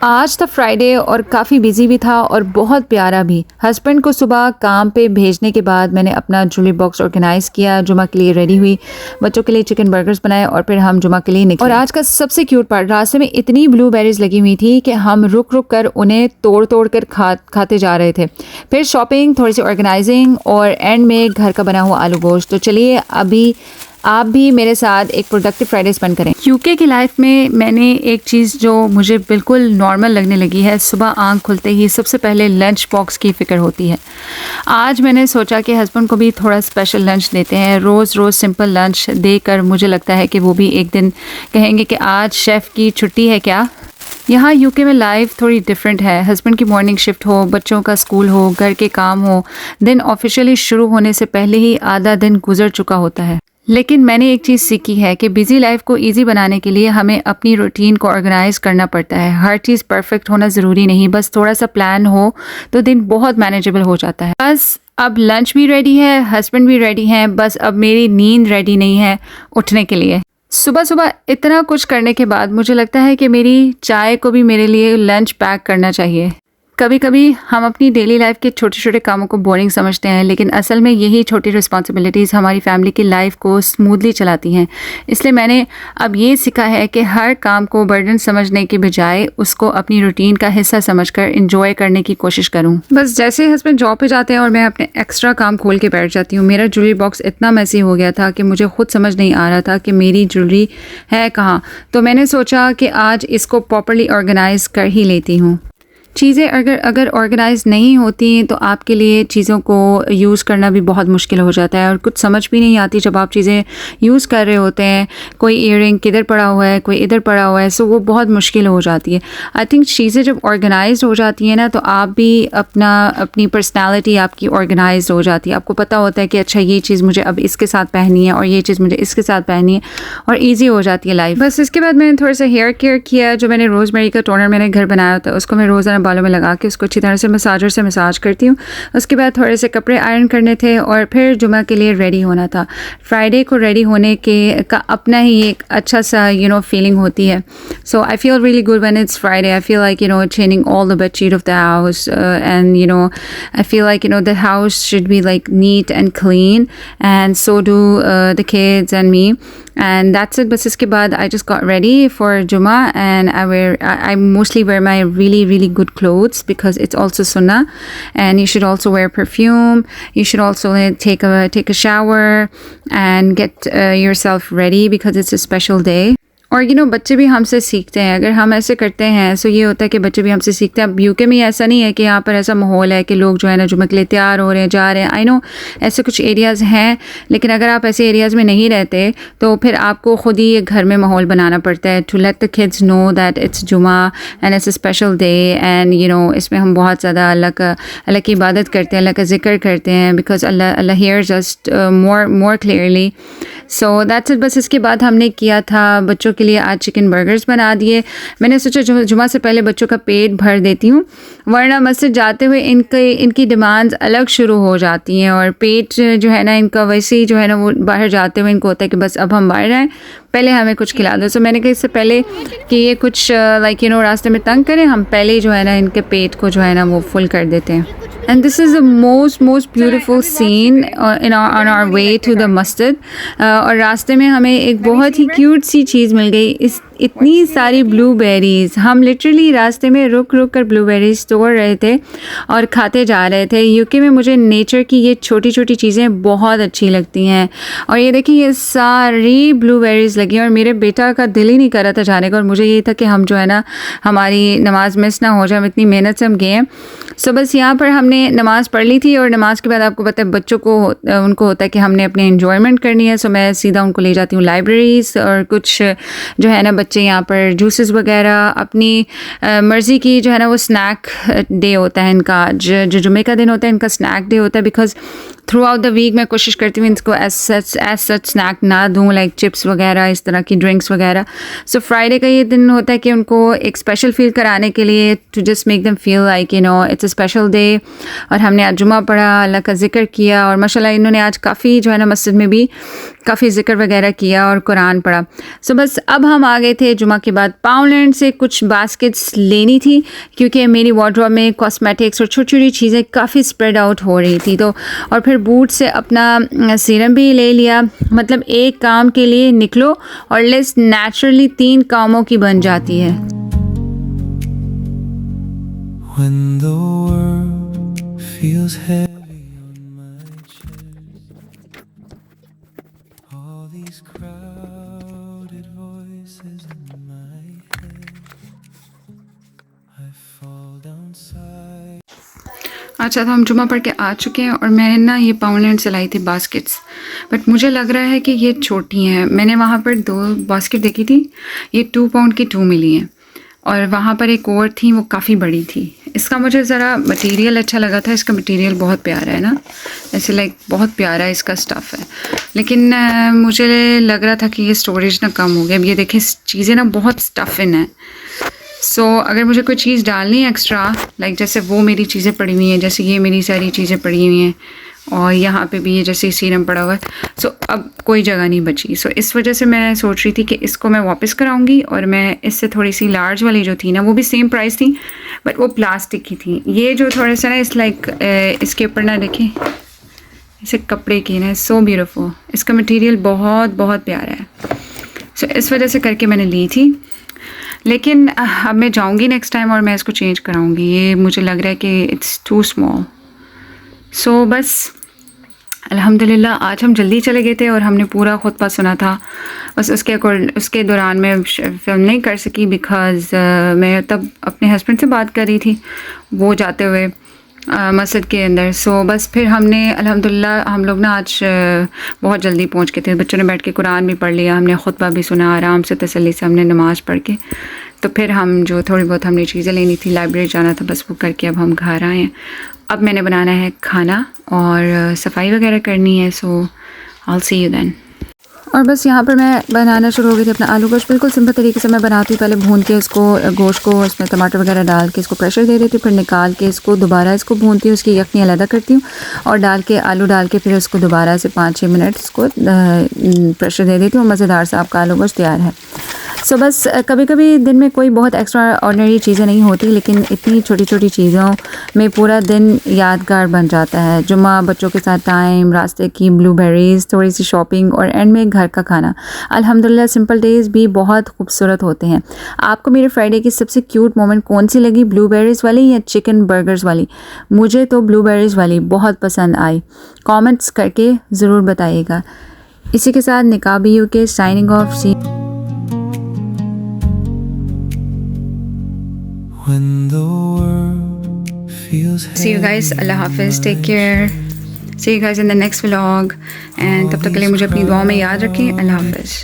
आज था फ्राइडे और काफ़ी बिजी भी था और बहुत प्यारा भी। हस्बैंड को सुबह काम पे भेजने के बाद मैंने अपना ज्वेलरी बॉक्स ऑर्गेनाइज़ किया, जुमा के लिए रेडी हुई, बच्चों के लिए चिकन बर्गर्स बनाए और फिर हम जुमा के लिए निकले। और आज का सबसे क्यूट पार्ट, रास्ते में इतनी ब्लूबेरीज लगी हुई थी कि हम रुक रुक कर उन्हें तोड़ तोड़ कर खाते जा रहे थे। फिर शॉपिंग, थोड़ी सी ऑर्गेनाइजिंग और एंड में घर का बना हुआ आलू गोश्त। तो चलिए अभी आप भी मेरे साथ एक प्रोडक्टिव फ्राइडे स्पेंड करें। यूके की लाइफ में मैंने एक चीज़ जो मुझे बिल्कुल नॉर्मल लगने लगी है, सुबह आंख खुलते ही सबसे पहले लंच बॉक्स की फ़िक्र होती है। आज मैंने सोचा कि हस्बैंड को भी थोड़ा स्पेशल लंच देते हैं। रोज़ रोज़ सिंपल लंच देकर मुझे लगता है कि वो भी एक दिन कहेंगे कि आज शेफ़ की छुट्टी है क्या। यहाँ यूके में लाइफ थोड़ी डिफरेंट है। हस्बैंड की मॉर्निंग शिफ्ट हो, बच्चों का स्कूल हो, घर के काम हो, दिन ऑफिशियली शुरू होने से पहले ही आधा दिन गुजर चुका होता है। लेकिन मैंने एक चीज़ सीखी है कि बिजी लाइफ को इजी बनाने के लिए हमें अपनी रूटीन को ऑर्गेनाइज करना पड़ता है। हर चीज़ परफेक्ट होना ज़रूरी नहीं, बस थोड़ा सा प्लान हो तो दिन बहुत मैनेजेबल हो जाता है। बस अब लंच भी रेडी है, हस्बैंड भी रेडी हैं, बस अब मेरी नींद रेडी नहीं है उठने के लिए। सुबह सुबह इतना कुछ करने के बाद मुझे लगता है कि मेरी चाय को भी मेरे लिए लंच पैक करना चाहिए। कभी कभी हम अपनी डेली लाइफ के छोटे छोटे कामों को बोरिंग समझते हैं, लेकिन असल में यही छोटी रिस्पॉन्सिबिलिटीज़ हमारी फैमिली की लाइफ को स्मूथली चलाती हैं। इसलिए मैंने अब ये सीखा है कि हर काम को बर्डन समझने के बजाय उसको अपनी रूटीन का हिस्सा समझकर एंजॉय करने की कोशिश करूं। बस जैसे हस्बैंड जॉब पे जाते हैं और मैं अपने एक्स्ट्रा काम खोल के बैठ जाती हूँ, मेरा ज्वेलरी बॉक्स इतना मैसी हो गया था कि मुझे खुद समझ नहीं आ रहा था कि मेरी ज्वेलरी है कहाँ। तो मैंने सोचा कि आज इसको प्रॉपरली ऑर्गेनाइज कर ही लेती हूँ। चीज़ें अगर ऑर्गेनाइज नहीं होती तो आपके लिए चीज़ों को यूज़ करना भी बहुत मुश्किल हो जाता है और कुछ समझ भी नहीं आती जब आप चीज़ें यूज़ कर रहे होते हैं। कोई ईयरिंग किधर पड़ा हुआ है, कोई इधर पड़ा हुआ है, सो वो बहुत मुश्किल हो जाती है। आई थिंक चीज़ें जब ऑर्गेनाइज हो जाती हैं ना, तो आप भी अपनी पर्सनैलिटी आपकी ऑर्गेनाइज हो जाती है। आपको पता होता है कि अच्छा ये चीज़ मुझे अब इसके साथ पहननी है और ये चीज़ मुझे इसके साथ पहननी है और ईजी हो जाती है लाइफ। बस इसके बाद मैंने थोड़ा सा हेयर केयर किया। जो मैंने रोज़मेरी का टोनर मैंने घर बनाया होता है, उसको मैं रोज़ाना बालों में लगा के उसको अच्छी तरह से मसाजर से मसाज करती हूँ। उसके बाद थोड़े से कपड़े आयरन करने थे और फिर जुमा के लिए रेडी होना था। फ्राइडे को रेडी होने का अपना ही एक अच्छा सा फीलिंग होती है। So I feel really good when it's Friday. I feel like changing all the bed sheet of the house and I feel like the house should be like neat and clean, and so do the kids and me, and that's it. बस इसके बाद I just got ready for Juma and I mostly wear my really really good clothes because it's also sunnah, and you should also wear perfume. You should also take a shower and get yourself ready because it's a special day. और बच्चे भी हमसे सीखते हैं। अगर हम ऐसे करते हैं सो ये होता है कि बच्चे भी हमसे सीखते हैं। अब यूके में ऐसा नहीं है कि यहाँ पर ऐसा माहौल है कि लोग जो है ना जुम्मे के लिए तैयार हो रहे हैं, जा रहे हैं। आई नो ऐसे कुछ एरियाज़ हैं, लेकिन अगर आप ऐसे एरियाज़ में नहीं रहते तो फिर आपको ख़ुद ही एक घर में माहौल बनाना पड़ता है to let the kids know that it's जुमा and it's a special day, and इसमें हम बहुत ज़्यादा अल्लाह की इबादत करते हैं, अल्लाह का जिक्र करते हैं, because Allah hears us more clearly. So that's it. बस इसके बाद हमने किया था बच्चों के लिए आज चिकन बर्गर्स बना दिए। मैंने सोचा जुमा से पहले बच्चों का पेट भर देती हूँ, वरना मस्जिद जाते हुए इनकी डिमांड्स अलग शुरू हो जाती हैं और पेट जो है ना इनका वैसे ही जो है ना वो बाहर जाते हुए इनको होता है कि बस अब हम बाहर आएँ, पहले हमें कुछ खिला दो। सो मैंने कहा इससे पहले कि ये कुछ रास्ते में तंग करें, हम पहले ही जो है ना इनके पेट को जो है ना वो फुल कर देते हैं। And this is the most beautiful scene on our way to the masjid. और रास्ते में हमें एक बहुत ही क्यूट सी चीज़ मिल गई। इतनी सारी ब्लूबेरीज़, हम लिटरली रास्ते में रुक कर ब्लूबेरीज़ तोड़ रहे थे और खाते जा रहे थे। यूके में मुझे नेचर की ये छोटी छोटी चीज़ें बहुत अच्छी लगती हैं। और ये देखिए ये सारी ब्लूबेरीज़ लगी और मेरे बेटा का दिल ही नहीं कर रहा था जाने का, और मुझे ये था कि हम जो है ना हमारी नमाज मिस ना हो जाए, हम इतनी मेहनत से हम गए हैं। सो बस यहाँ पर हमने नमाज़ पढ़ ली थी और नमाज के बाद आपको पता है बच्चों को उनको होता है कि हमने अपने एंजॉयमेंट करनी है। सो मैं सीधा उनको ले जाती हूँ लाइब्रेरीज़, और कुछ जो है ना बच्चे यहाँ पर जूसेस वगैरह अपनी मर्ज़ी की जो है ना वो स्नैक डे होता है इनका। जो जुमे का दिन होता है इनका स्नैक डे होता है, because throughout the week मैं कोशिश करती हूँ इनको एज सच स्नैक ना दूँ, लाइक चिप्स वगैरह, इस तरह की ड्रिंक्स वगैरह. सो फ्राइडे का ये दिन होता है कि उनको एक स्पेशल फील कराने के लिए, to just make them feel like it's a special day. और हमने आज जुमा पढ़ा, अल्लाह का जिक्र किया, और माशाल्लाह इन्होंने आज काफ़ी जो है ना मस्जिद में भी काफ़ी जिक्र वगैरह किया और कुरान पढ़ा. सो बस अब हम आ गए थे जुमा के बाद पाउंडलैंड से कुछ बास्केट्स लेनी थी, क्योंकि मेरी वार्डरोब में कॉस्मेटिक्स और छोटी छोटी चीज़ें काफ़ी स्प्रेड आउट हो रही थी. तो और फिर बूट से अपना सीरम भी ले लिया. मतलब एक काम के लिए निकलो और लिस्ट नेचुरली 3 कामों की बन जाती है. When the world feels heavy on my chest, all these crowded voices in my head, I fall downside. अच्छा, तो हम जुमा पढ़ के आ चुके हैं और मैंने ना ये पाउंडलैंड से लाई थी बास्केट्स, बट मुझे लग रहा है कि ये छोटी हैं. मैंने वहाँ पर 2 बास्केट देखी थी, ये 2 पाउंड की 2 मिली हैं, और वहाँ पर एक और थी वो काफ़ी बड़ी थी. इसका मुझे ज़रा मटेरियल अच्छा लगा था. इसका मटेरियल बहुत प्यारा है ना, ऐसे लाइक बहुत प्यारा इसका स्टफ़ है. लेकिन मुझे लग रहा था कि ये स्टोरेज ना कम हो गया. अब ये देखें चीज़ें ना बहुत स्टफ़ इन है. सो अगर मुझे कोई चीज़ डालनी है एक्स्ट्रा, लाइक जैसे वो मेरी चीज़ें पड़ी हुई हैं, जैसे ये मेरी सारी चीज़ें पड़ी हुई हैं, और यहाँ पे भी ये जैसे सीरम पड़ा हुआ है, सो अब कोई जगह नहीं बची. सो इस वजह से मैं सोच रही थी कि इसको मैं वापस कराऊंगी, और मैं इससे थोड़ी सी लार्ज वाली जो थी ना, वो भी सेम प्राइस थी बट वो प्लास्टिक की थी. ये जो थोड़ा सा ना इस लाइक इसके ऊपर ना देखें, इसे कपड़े की ना, सो ब्यूटीफुल. इसका मटेरियल बहुत बहुत प्यारा है. सो इस वजह से करके मैंने ली थी. लेकिन अब मैं जाऊंगी नेक्स्ट टाइम और मैं इसको चेंज कराऊंगी. ये मुझे लग रहा है कि इट्स टू स्मॉल. सो बस अल्हम्दुलिल्लाह आज हम जल्दी चले गए थे और हमने पूरा खुतबा सुना था. बस उसके दौरान मैं फिल्म नहीं कर सकी, बिकॉज़ मैं तब अपने हस्बैंड से बात कर रही थी वो जाते हुए मस्जिद के अंदर. सो बस फिर हमने अल्हम्दुलिल्लाह हम लोग ना आज बहुत जल्दी पहुंच गए थे. बच्चों ने बैठ के कुरान भी पढ़ लिया, हमने खुतबा भी सुना आराम से तसल्ली से, हमने नमाज़ पढ़ के. तो फिर हम जो थोड़ी बहुत हमने चीज़ें लेनी थी, लाइब्रेरी जाना था, बस वो करके अब हम घर आए हैं. अब मैंने बनाना है खाना और सफाई वगैरह करनी है. So I will see you then. और बस यहाँ पर मैं बनाना शुरू हो गई थी अपना आलू गोश्त. बिल्कुल सिंपल तरीके से मैं बनाती हूँ. पहले भून के इसको गोश्त को उसमें टमाटर वगैरह डाल के इसको प्रेशर दे देती हूँ, फिर निकाल के इसको दोबारा इसको भूनती हूँ, उसकी यखनी अलग करती हूँ और डाल के आलू डाल के फिर उसको दोबारा से 5-6 मिनट इसको प्रेशर दे देती हूँ. मज़ेदार सा आपका आलू गोश्त तैयार है. सो बस कभी कभी दिन में कोई बहुत एक्स्ट्रा ऑर्डिनरी चीज़ें नहीं होती, लेकिन इतनी छोटी छोटी चीज़ों में पूरा दिन यादगार बन जाता है. जुम्मा, बच्चों के साथ टाइम, रास्ते की ब्लूबेरीज़, थोड़ी सी शॉपिंग और एंड में घर का खाना. अल्हम्दुलिल्लाह सिंपल डेज़ भी बहुत खूबसूरत होते हैं. आपको मेरे फ्राइडे की सबसे क्यूट मोमेंट कौन सी लगी, ब्लूबेरीज़ वाली या चिकन बर्गर्स वाली? मुझे तो ब्लूबेरीज़ वाली बहुत पसंद आई. कमेंट्स करके ज़रूर बताइएगा. इसी के साथ निकाबी UK signing off. When the world feels See you guys. Allah Hafiz. Take care. See you guys in the next vlog. And तब तक के लिए मुझे अपनी दुआ में याद रखें. Allah Hafiz.